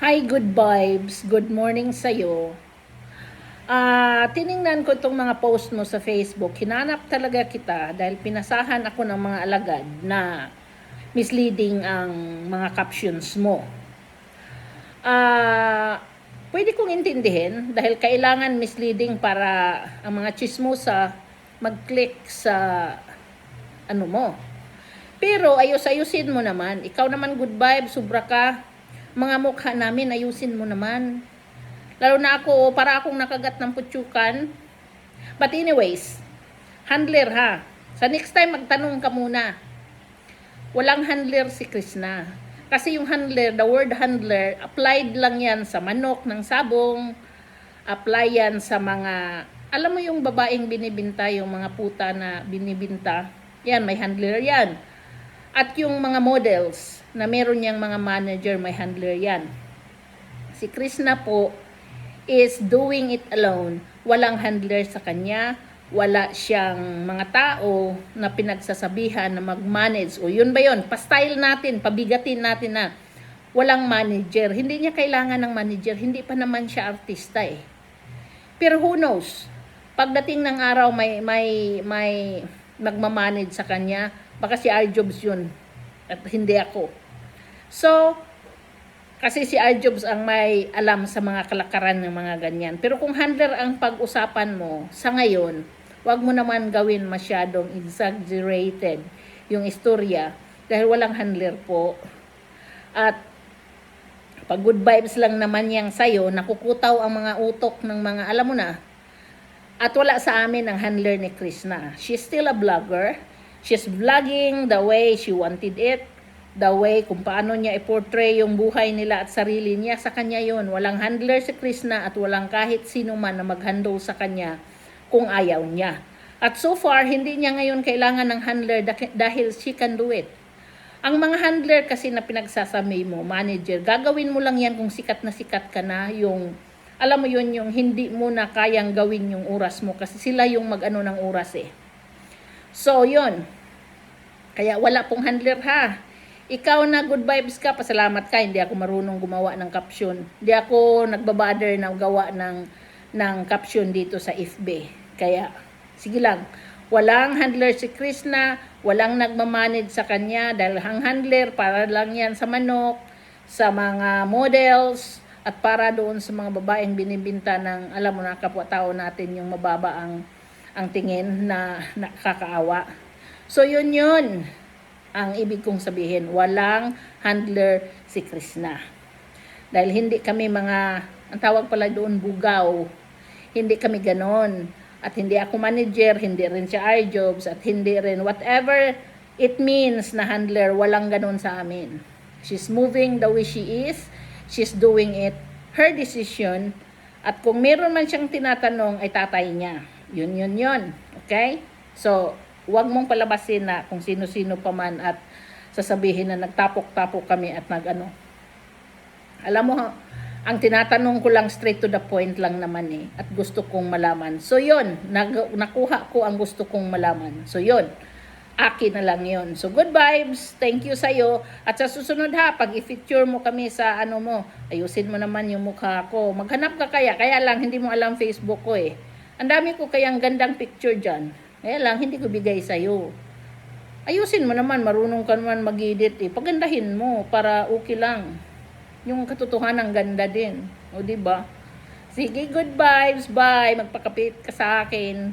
Hi, good vibes. Good morning sa'yo. Tiningnan ko itong mga post mo sa Facebook. Hinanap talaga kita dahil pinasahan ako ng mga alagad na misleading ang mga captions mo. Pwede kong intindihin dahil kailangan misleading para ang mga chismosa mag-click sa ano mo. Pero ayos-ayusin mo naman. Ikaw naman good vibes, sobra ka. Mga mukha namin, ayusin mo naman. Lalo na ako, para akong nakagat ng putsukan. But anyways, handler ha. Sa next time, magtanong ka muna. Walang handler si Krishna. Kasi yung handler, the word handler, applied lang yan sa manok ng sabong. Apply yan sa mga, alam mo yung babaeng binibinta, yung mga puta na binibinta. Yan, may handler yan. At yung mga models na meron niyang mga manager, may handler yan. Si Krishna po is doing it alone. Walang handler sa kanya. Wala siyang mga tao na pinagsasabihan na mag-manage. O yun ba yun? Pa-style natin, pabigatin natin na walang manager. Hindi niya kailangan ng manager. Hindi pa naman siya artista eh. Pero who knows? Pagdating ng araw may magmamanage sa kanya, baka si R-Jobs yun at hindi ako. So, kasi si R-Jobs ang may alam sa mga kalakaran ng mga ganyan. Pero kung handler ang pag-usapan mo sa ngayon, wag mo naman gawin masyadong exaggerated yung istorya dahil walang handler po. At pag good vibes lang naman yang sayo, nakukutaw ang mga utok ng mga, alam mo na, at wala sa amin ang handler ni Krishna. She's still a vlogger. She's vlogging the way she wanted it. The way kung paano niya i-portray yung buhay nila at sarili niya. Sa kanya yon. Walang handler si Krishna at walang kahit sino man na mag-handle sa kanya kung ayaw niya. At so far, hindi niya ngayon kailangan ng handler dahil she can do it. Ang mga handler kasi na pinagsasabi mo, manager, gagawin mo lang yan kung sikat ka na, yung alam mo yun, yung hindi mo na kayang gawin yung oras mo kasi sila yung mag-ano ng oras eh. So, yun. Kaya wala pong handler ha. Ikaw na good vibes ka, pasalamat ka. Hindi ako marunong gumawa ng caption. Hindi ako nagbabother na gawa ng caption dito sa FB. Kaya, sige lang. Walang handler si Krishna. Walang nagmamanage sa kanya. Dahil ang handler, para lang yan sa manok, sa mga models, at para doon sa mga babaeng binibinta ng, alam mo na, kapwa-tao natin yung mababa ang tingin na nakakaawa. So yun ang ibig kong sabihin. Walang handler si Krishna. Dahil hindi kami mga, ang tawag pala doon, bugaw. Hindi kami ganon. At hindi ako manager, hindi rin siya R-Jobs, at hindi rin whatever it means na handler, walang ganon sa amin. She's moving the way she is. She's doing it. Her decision. At kung meron man siyang tinatanong, ay tatay niya. Yun. Okay? So, huwag mong palabasin na kung sino-sino pa man at sasabihin na nagtapok-tapok kami at nag-ano. Alam mo, ang tinatanong ko lang straight to the point lang naman eh. At gusto kong malaman. So, yun. Nakuha ko ang gusto kong malaman. So, yun. Akin na lang yun. So, good vibes. Thank you sa'yo. At sa susunod ha, pag i-feature mo kami sa ano mo, ayusin mo naman yung mukha ko. Maghanap ka kaya. Kaya lang, hindi mo alam Facebook ko eh. Ang dami ko kayang gandang picture dyan. Kaya lang, hindi ko bigay sa'yo. Ayusin mo naman, marunong ka naman mag-edit eh. Pagandahin mo para okay lang. Yung katotohanan ganda din. O diba? Sige, good vibes. Bye. Magpakapit ka sa akin.